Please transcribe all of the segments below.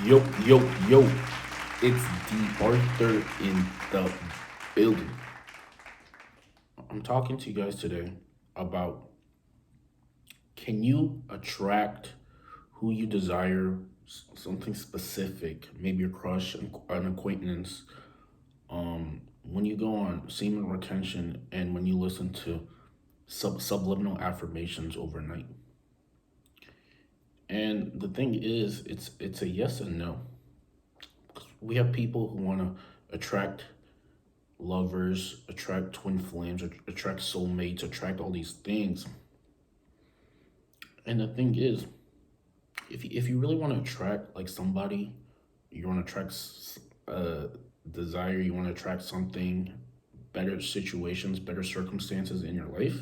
Yo, yo, yo, it's D.Arthur in the building. I'm talking to you guys today about, can you attract who you desire, something specific, maybe a crush, an acquaintance, when you go on semen retention and when you listen to subliminal affirmations overnight. And the thing is, it's a yes and no. We have people who want to attract lovers, attract twin flames, attract soulmates, attract all these things. And the thing is, if you really want to attract like somebody, you want to attract desire, you want to attract something, better situations, better circumstances in your life,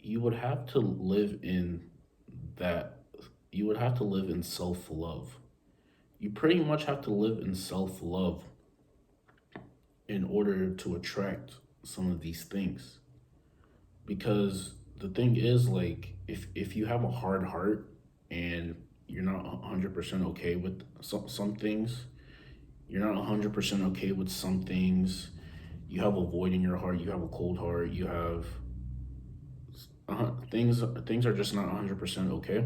you would have to live in that. You would have to live in self love. You pretty much have to live in self love in order to attract some of these things. Because the thing is, like, if you have a hard heart and you're not 100% okay with some things, you're not 100% okay with some things, you have a void in your heart, you have a cold heart, you have things are just not 100% okay,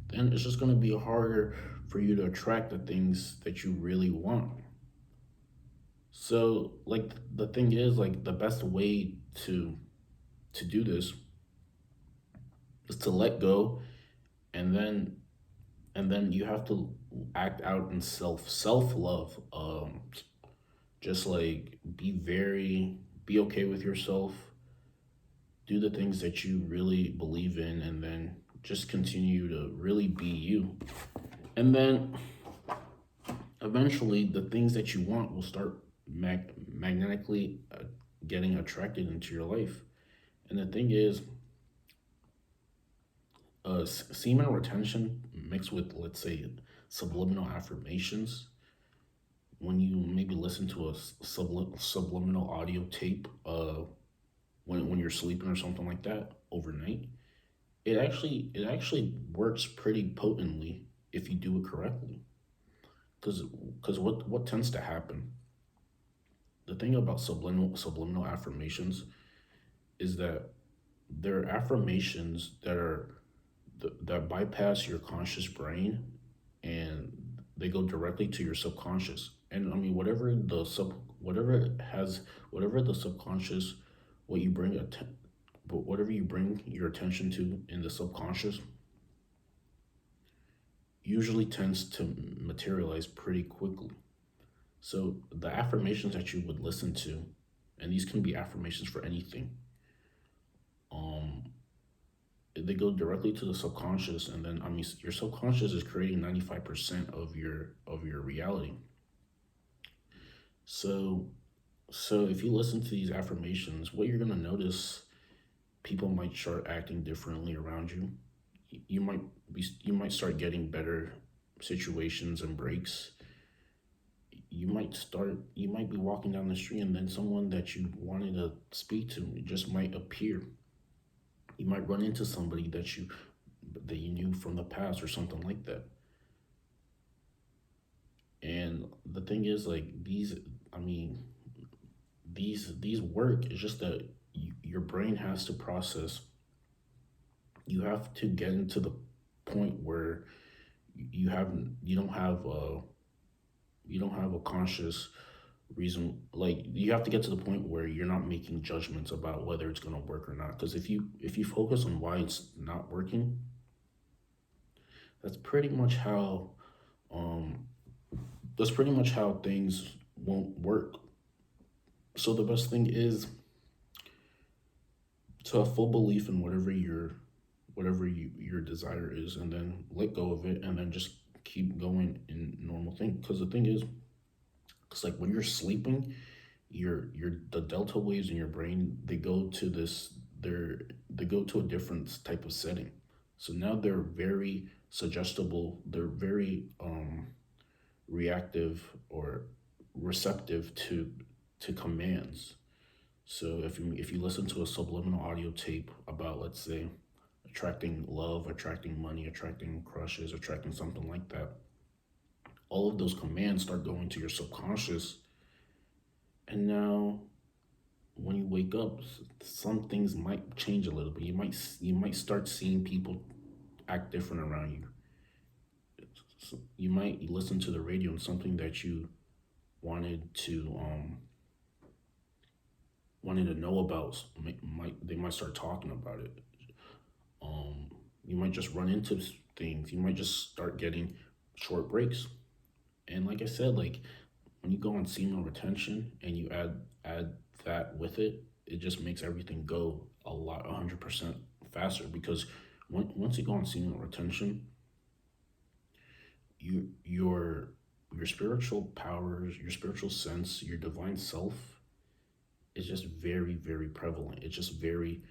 then it's just going to be harder for you to attract the things that you really want. So, like, the thing is, like, the best way to do this is to let go, and then you have to act out in self love. Just like be okay with yourself, do the things that you really believe in, and then just continue to really be you. And then eventually the things that you want will start magnetically getting attracted into your life. And the thing is, semen retention mixed with, let's say, subliminal affirmations, when you maybe listen to a subliminal audio tape, when you're sleeping or something like that overnight, it actually works pretty potently if you do it correctly. Because what tends to happen, the thing about subliminal affirmations is that they're affirmations that bypass your conscious brain, and they go directly to your subconscious. And I mean, whatever it has, whatever the subconscious, what you bring but whatever you bring your attention to in the subconscious usually tends to materialize pretty quickly. So the affirmations that you would listen to, and these can be affirmations for anything, um, they go directly to the subconscious, and then I mean, your subconscious is creating 95% of your reality. So if you listen to these affirmations, what you're gonna notice, people might start acting differently around you. You might start getting better situations and breaks. You might be walking down the street, and then someone that you wanted to speak to just might appear. You might run into somebody that you knew from the past or something like that. And the thing is, like, I mean, these work. It's just that your brain has to process. You have to get into the point where you don't have a conscious reason. Like, you have to get to the point where you're not making judgments about whether it's going to work or not, because if you focus on why it's not working, that's pretty much how um that's pretty much how things won't work. So the best thing is to have full belief in whatever your desire is, and then let go of it, and then just keep going in normal thing. Because the thing is, it's like when you're sleeping, your the delta waves in your brain, they go to a different type of setting. So now they're very suggestible, they're very reactive or receptive to commands. So if you listen to a subliminal audio tape about, let's say, attracting love, attracting money, attracting crushes, attracting something like that, all of those commands start going to your subconscious. And now when you wake up, some things might change a little bit. You might start seeing people act different around you. So you might listen to the radio and something that you wanted to wanted to know about, they might start talking about it. You might just run into things. You might just start getting short breaks. And like I said, like when you go on semen retention and you add that with it, it just makes everything go a lot 100% faster, because once you go on semen retention, you your spiritual powers, your spiritual sense, your divine self is just very, very prevalent. It's just very,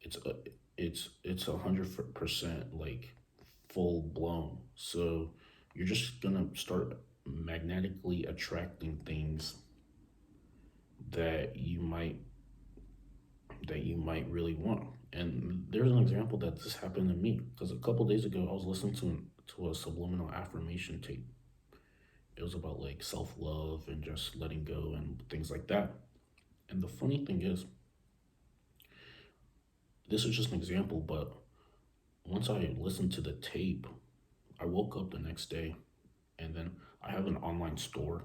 it's a, it's 100% like full blown. So you're just gonna start magnetically attracting things that you might really want. And there's an example that this happened to me, because a couple days ago I was listening to a subliminal affirmation tape. It was about like self love and just letting go and things like that. And the funny thing is, this is just an example, but once I listened to the tape, I woke up the next day, and then I have an online store,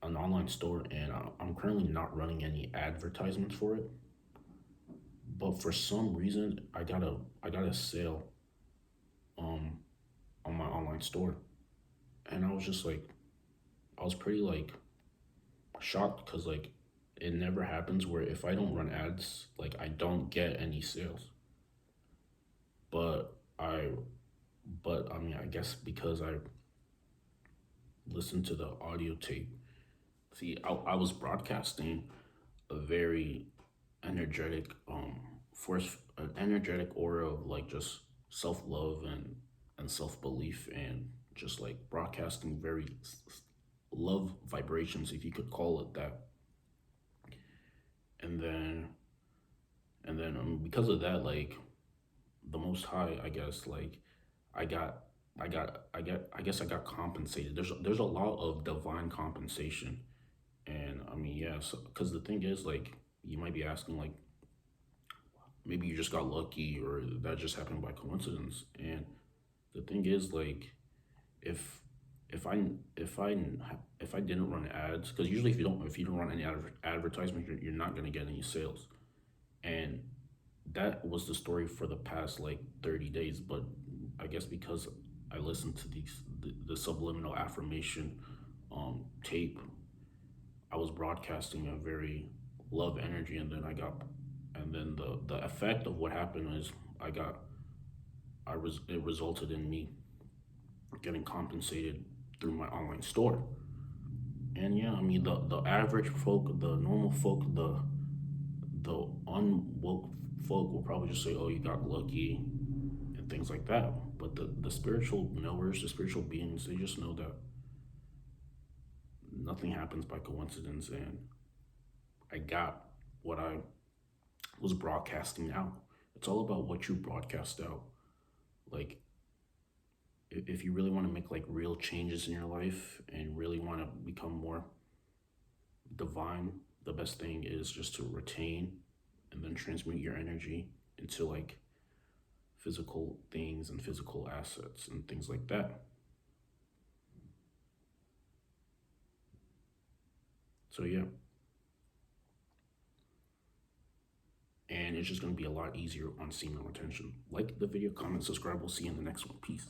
and I'm currently not running any advertisements for it. But for some reason, I got a sale um on my online store, and I was just like, I was pretty like shocked, because like it never happens where if I don't run ads, like I don't get any sales. But I mean, I guess because I listened to the audio tape. See, I was broadcasting a very energetic force, an energetic aura of like just self-love and self-belief, and just like broadcasting very love vibrations, if you could call it that. And then because of that, like the most high, I guess, like I got I guess I got compensated. There's a lot of divine compensation. And I mean, yeah, so, because the thing is, like, you might be asking, like, maybe you just got lucky, or that just happened by coincidence. And the thing is, like, if if I if I if I didn't run ads, because usually if you don't run any advertisement, you're not gonna get any sales. And that was the story for the past like 30 days. But I guess because I listened to the subliminal affirmation tape, I was broadcasting a very love energy, and then the effect of what happened is it resulted in me getting compensated through my online store. And yeah, I mean the average folk, the normal folk, the unwoke folk will probably just say, "Oh, you got lucky," and things like that. But the spiritual knowers, the spiritual beings, they just know that nothing happens by coincidence, and I got what I was broadcasting out. It's all about what you broadcast out. Like, if you really want to make like real changes in your life and really want to become more divine, the best thing is just to retain and then transmute your energy into like physical things and physical assets and things like that. So yeah, and it's just going to be a lot easier on semen retention. Like the video, comment, subscribe. We'll see you in the next one. Peace.